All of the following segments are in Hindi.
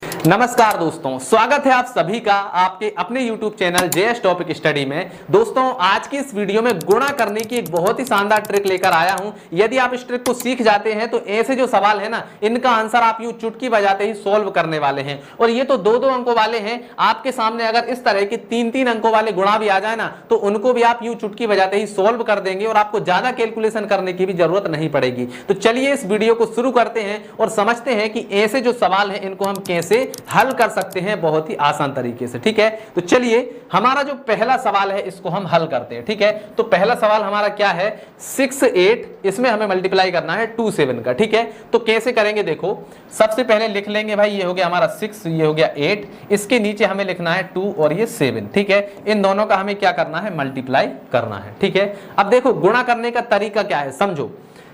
नमस्कार दोस्तों, स्वागत है आप सभी का आपके अपने YouTube channel JS topic study में। दोस्तों, आज की इस वीडियो में गुणा करने की एक बहुत ही शानदार ट्रिक लेकर आया हूं। यदि आप इस ट्रिक को सीख जाते हैं तो ऐसे जो सवाल है ना, इनका आंसर आप यूं चुटकी बजाते ही सॉल्व करने वाले हैं। और ये तो दो अंकों वाले हैं। आपके सामने अगर इस तरह के तीन अंकों वाले गुणा भी आ जाए ना, तो उनको भी आप यूं चुटकी बजाते ही सॉल्व कर देंगे और आपको ज्यादा कैलकुलेशन करने की भी जरूरत नहीं पड़ेगी। तो चलिए इस वीडियो को शुरू करते हैं और समझते हैं कि ऐसे जो सवाल है इनको हम कैसे हल कर सकते हैं बहुत ही आसान तरीके से। ठीक है, तो चलिए हमारा जो पहला सवाल है इसको हम हल करते हैं। ठीक है, तो पहला सवाल हमारा क्या है, 6 8, इसमें हमें मल्टीप्लाई करना है 2 7 का। ठीक है, तो कैसे करेंगे देखो, सबसे पहले लिख लेंगे भाई, ये हो गया हमारा 6, ये हो गया 8, इसके नीचे हमें लिखना है 2 और ये 7। ठीक है, इन दोनों का हमें क्या करना है, मल्टीप्लाई करना है। ठीक है, अब देखो गुणा करने का तरीका क्या है समझो।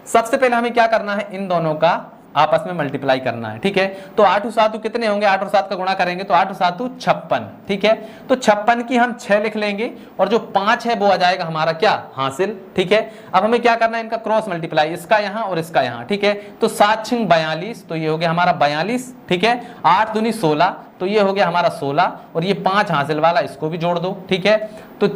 सबसे पहले हमें क्या करना है, इन दोनों का आपस में मल्टीप्लाई करना है। ठीक है, तो 8 और 7 कितने होंगे, 8 और 7 का गुणा करेंगे तो 8 और 7 56। ठीक है, तो 56 की हम 6 लिख लेंगे और जो 5 है वो आ जाएगा हमारा क्या, हासिल। ठीक है, अब हमें क्या करना है, इनका क्रॉस मल्टीप्लाई, इसका यहाँ और इसका यहाँ। ठीक है, तो 7 6 42, तो ये हो गया हमारा 42। ठीक है, 8 दूनी 16, तो ये हो गया हमारा 16 और ये 5 हासिल वाला, इसको भी जोड़ दो। ठीक है, तो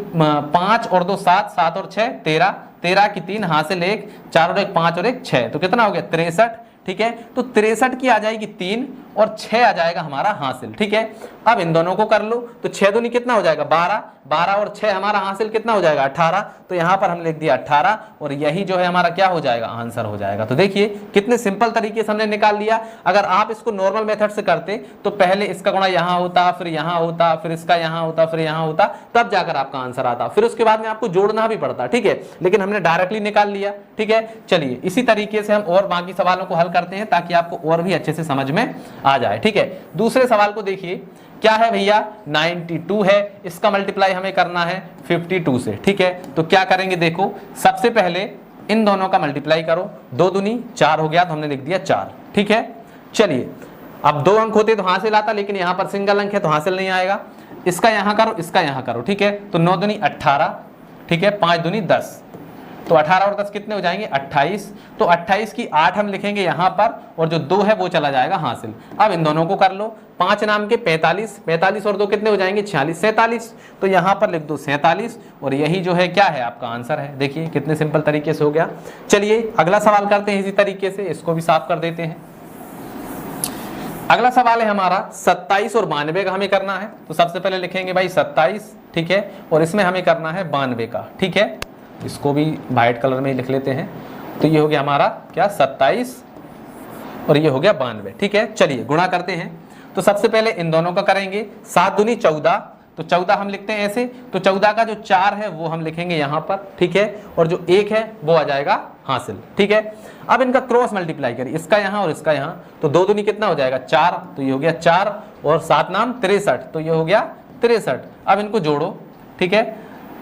5 और 2 7, 7 और 6 13, 13 की 3 हासिल 1, 4 और 1 5 और 1 6, तो कितना हो गया 63। ठीक है, तो 63 की आ जाएगी 3 और 6 आ जाएगा हमारा हासिल। ठीक है, अब इन दोनों को कर लो, तो 6 दूनी कितना हो जाएगा 12, 12 और 6 हमारा हासिल कितना हो जाएगा 18, तो यहां पर हम लिख दिया 18 और यही जो है हमारा क्या हो जाएगा, आंसर हो जाएगा। तो देखिए कितने सिंपल तरीके से हमने निकाल लिया। अगर आप इसको नॉर्मल मेथड से करते तो पहले इसका गुणा यहां होता, फिर यहां होता, फिर इसका यहां होता, फिर यहां होता, तब जाकर आपका आंसर आता, फिर उसके बाद में आपको जोड़ना भी पड़ता। ठीक है, लेकिन हमने डायरेक्टली निकाल लिया। ठीक है, चलिए इसी तरीके से हम और बाकी सवालों को हल करते हैं ताकि आपको और भी अच्छे से समझ में आ जाए। ठीक है, दूसरे सवाल को देखिए, क्या है भैया, 92 है, इसका मल्टीप्लाई हमें करना है 52 से। ठीक है, तो क्या करेंगे देखो, सबसे पहले इन दोनों का मल्टीप्लाई करो, 2 दूनी 4 हो गया, तो हमने लिख दिया 4। ठीक है, चलिए अब 2 अंक होते तो हासिल आता, लेकिन यहां पर सिंगल अंक है तो हासिल नहीं आएगा। इसका यहां करो, इसका यहां करो। ठीक है, तो 9 दूनी 18, ठीक है, 5 दूनी 10, तो 18 और 10 कितने हो जाएंगे 28, तो 28 की 8 हम लिखेंगे यहां पर और जो 2 है वो चला जाएगा हासिल। अब इन दोनों को कर लो, 5 नाम के 45, 45 और 2 कितने हो जाएंगे 46, 47, तो यहां पर लिख दो 47 और यही जो है क्या है आपका आंसर है। देखिए कितने सिंपल तरीके से हो गया। चलिए अगला सवाल करते हैं इसी तरीके से, इसको भी साफ कर देते हैं। अगला सवाल है हमारा 27 और 92 का हमें करना है। तो सबसे पहले लिखेंगे भाई 27, ठीक है, और इसमें हमें करना है 92 का। ठीक है, इसको भी वाइट कलर में लिख लेते हैं। तो ये हो गया हमारा क्या 27 और ये हो गया 92। ठीक है, चलिए गुणा करते हैं। तो सबसे पहले इन दोनों का करेंगे, 7 दूनी 14, तो 14 हम लिखते हैं ऐसे, तो 14 का जो 4 है वो हम लिखेंगे यहाँ पर। ठीक है, और जो 1 है वो आ जाएगा हासिल। ठीक है, अब इनका क्रॉस मल्टीप्लाई करिए, इसका यहाँ और इसका यहाँ, तो 2 दूनी कितना हो जाएगा 4, तो ये हो गया 4 और 7 नाम 63, तो ये हो गया 63। अब इनको जोड़ो। ठीक है,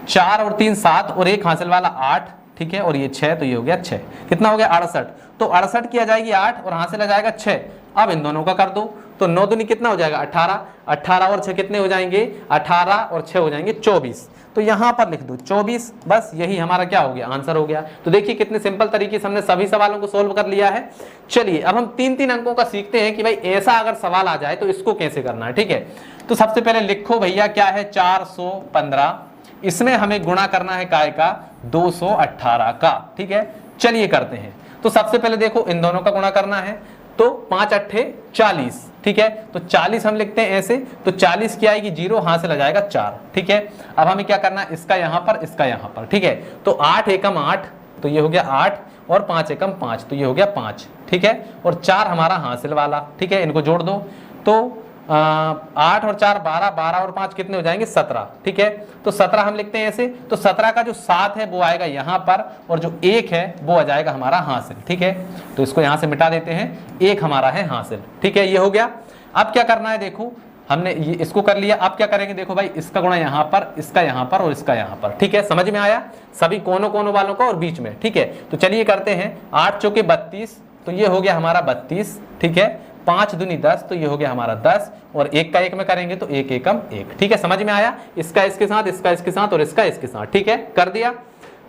4 और 3 7 और 1 हासिल वाला 8, ठीक है, और ये 6, तो ये हो गया 6, कितना हो गया 68, तो 68 की आ जाएगी 8 और हासिल आ जाएगा 6। अब इन दोनों का कर दो, तो 9 दूनी कितना हो जाएगा 18, 18 और 6 कितने हो जाएंगे 18 और 6 हो जाएंगे 24, तो यहां पर लिख दो 24। बस यही हमारा क्या हो गया, आंसर हो गया। तो देखिए कितने सिंपल तरीके से हमने सभी सवालों को सोल्व कर लिया है। चलिए अब हम 3 अंकों का सीखते हैं कि भाई ऐसा अगर सवाल आ जाए तो इसको कैसे करना है। ठीक है, तो सबसे पहले लिखो भैया क्या है 415, इसमें हमें गुणा करना है काय का 218 का। ठीक है, चलिए करते हैं। तो सबसे पहले देखो इन दोनों का गुणा करना है, तो 5 8 40, ठीक है, तो 40 हम लिखते हैं ऐसे, तो 40 की आएगी 0, हासिल आ जाएगा 4। ठीक है, अब हमें क्या करना है, इसका यहां पर, इसका यहां पर। ठीक है, तो 8 एकम 8, तो ये हो गया 8 और 5 एकम 5, तो ये हो गया 5। ठीक है, और 4 हमारा हासिल वाला। ठीक है, इनको जोड़ दो, तो 8 और 4 12, 12 और 5 कितने हो जाएंगे 17। ठीक है, तो 17 हम लिखते हैं ऐसे, तो 17 का जो 7 है वो आएगा यहाँ पर और जो 1 है वो आ जाएगा हमारा हासिल। ठीक है, तो इसको यहाँ से मिटा देते हैं, 1 हमारा है हासिल। ठीक है, ये हो गया। अब क्या करना है देखो, हमने ये इसको कर लिया। अब क्या करेंगे देखो भाई, इसका गुणा यहाँ पर, इसका यहाँ पर और इसका यहाँ पर। ठीक है, समझ में आया सभी कोनों वालों का और बीच में। ठीक है, तो चलिए करते हैं। 8 चौके 32, तो ये हो गया हमारा 32। ठीक है, 5 दूनी 10, तो ये हो गया हमारा 10 और 1 का 1 में करेंगे तो 1 एकम 1। ठीक है, समझ में आया, इसका इसके साथ, इसका इसके साथ और इसका इसके साथ। ठीक है, कर दिया।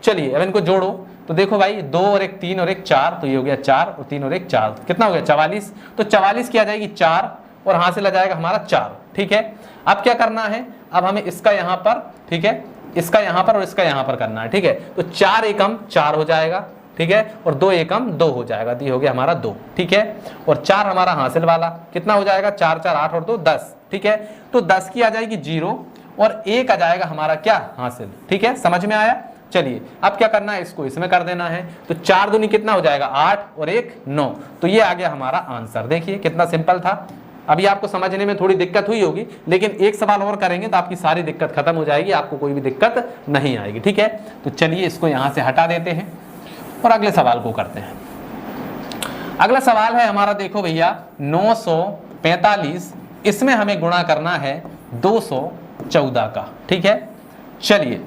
चलिए अब इनको जोड़ो, तो देखो भाई 2 और 1 3 और 1 4, तो ये हो गया 4 और 3 और 1 4, कितना हो गया 44। तो 44 की आ जाएगी 4 और हासिल आ जाएगा हमारा 4। ठीक है, अब क्या करना है, अब हमें इसका यहां पर, ठीक है, इसका यहां पर और इसका यहां पर करना है। ठीक है, तो 4 एकम 4 हो जाएगा, ठीक है, और 2 एकम 2 हो जाएगा, दी हो गया हमारा 2। ठीक है, और 4 हमारा हासिल वाला कितना हो जाएगा, 4 4 8 और 2 10। ठीक है, तो 10 की आ जाएगी 0 और 1 आ जाएगा हमारा क्या, हासिल। ठीक है, समझ में आया। चलिए अब क्या करना है, इसको इसमें कर देना है। तो 4 दूनी कितना हो जाएगा, 8 और 1 9। तो ये आ गया हमारा आंसर। देखिए कितना सिंपल था। अभी आपको समझने में थोड़ी दिक्कत हुई होगी, लेकिन एक सवाल और करेंगे तो आपकी सारी दिक्कत खत्म हो जाएगी, आपको कोई भी दिक्कत नहीं आएगी। ठीक है, तो चलिए इसको यहां से हटा देते हैं और अगले सवाल को करते हैं। अगला सवाल है हमारा, देखो भैया 945, इसमें हमें गुणा करना है 214 का। ठीक है, चलिए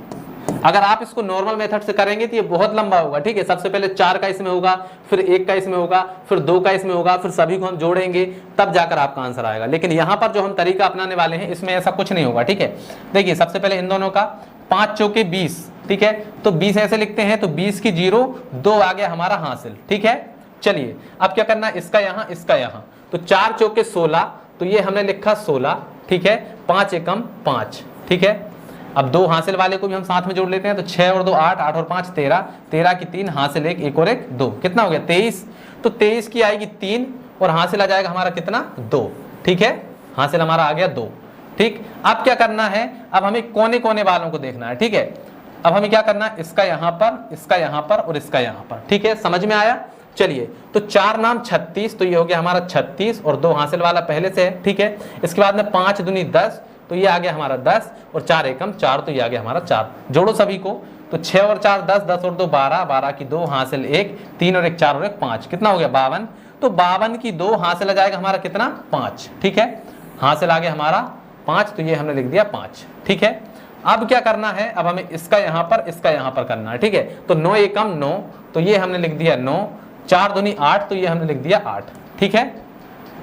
अगर आप इसको नॉर्मल मेथड से करेंगे तो ये बहुत लंबा होगा। ठीक है, सबसे पहले 4 का इसमें होगा, फिर 1 का इसमें होगा, फिर 2 का इसमें होगा, फिर सभी को हम जोड़ेंगे तब जाकर आपका आंसर आएगा। लेकिन यहां पर जो हम तरीका अपनाने वाले हैं इसमें ऐसा कुछ नहीं होगा। ठीक है, देखिए सबसे पहले इन दोनों का 5 चौके 20। ठीक है, तो 20 ऐसे लिखते हैं, तो 20 की 0 2 आ गया हमारा हासिल। ठीक है, चलिए अब क्या करना है, इसका यहां इसका यहां, तो 4 चौके 16, तो ये हमने लिखा 16। ठीक है, 5 एकम 5। ठीक है, अब 2 हासिल वाले को भी हम साथ में जोड़ लेते हैं, तो 6 और 2 8, 8 और 5 13, 13 की 3 हासिल 1, 1 और 1 2, कितना हो गया 23। तो 23 की आएगी 3 और हासिल आ जाएगा हमारा कितना, 2। ठीक है, हासिल हमारा आ गया 2। ठीक, अब क्या करना है, अब हमें कोने कोने वालों को देखना है। ठीक है, अब हमें क्या करना है, इसका यहां पर, इसका यहां पर और इसका यहां पर। ठीक है, समझ में आया। चलिए तो 4 नाम 36, तो ये हो गया हमारा 36 और 2 हासिल वाला पहले से है। ठीक है, इसके बाद में 5 दूनी 10, तो ये आ गया हमारा 10 और 4 एकम 4, तो ये आ गया हमारा 4। जोड़ो सभी को, तो 6 और 4 10, 10 और 2 12, 12 की 2 हासिल 1, 3 और 1 4 और 1 5, कितना हो गया 52। तो 52 की 2 हासिल आ जाएगा हमारा कितना, 5। ठीक है, हासिल आ गया हमारा 5, तो ये हमने लिख दिया 5। ठीक है, अब क्या करना है, अब हमें इसका यहां पर इसका यहां पर करना है। ठीक है, तो 9 एकम 9, तो ये हमने लिख दिया 9, 4 दूनी 8, तो ये हमने लिख दिया 8। ठीक है,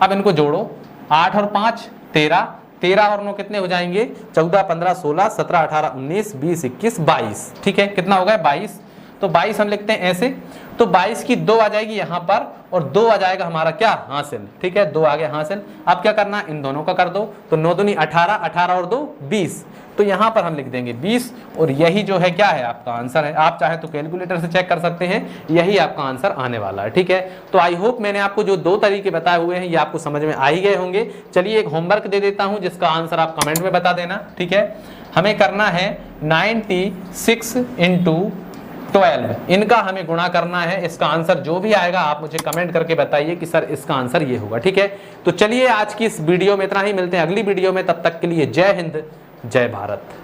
अब इनको जोड़ो, 8 और 5 13, 13 और 9 कितने हो जाएंगे, 14 15 16 17 18 19 20 21 22। ठीक है, कितना हो गया 22। तो 22 हम लिखते हैं ऐसे, तो 22 की 2 आ जाएगी यहां पर और 2 आ जाएगा हमारा क्या, हासिल। ठीक है, 2 आ गया हासिल। अब क्या करना, इन दोनों का कर दो, तो 9 दूनी 18, 18 और 2 20, तो यहां पर हम लिख देंगे 20 और यही जो है क्या है, आपका आंसर है। आप चाहे तो कैलकुलेटर से चेक कर सकते हैं, यही आपका आंसर आने वाला है। ठीक है, तो आई होप मैंने आपको जो 2 तरीके बताए हुए हैं ये आपको समझ में आ ही गए होंगे। चलिए एक होमवर्क दे देता हूं जिसका आंसर आप कमेंट में बता देना। ठीक है, हमें करना है 96 × 12, इनका हमें गुणा करना है। इसका आंसर जो भी आएगा आप मुझे कमेंट करके बताइए कि सर इसका आंसर ये होगा। ठीक है, तो चलिए आज की इस वीडियो में इतना ही, मिलते हैं अगली वीडियो में, तब तक के लिए जय हिंद जय भारत।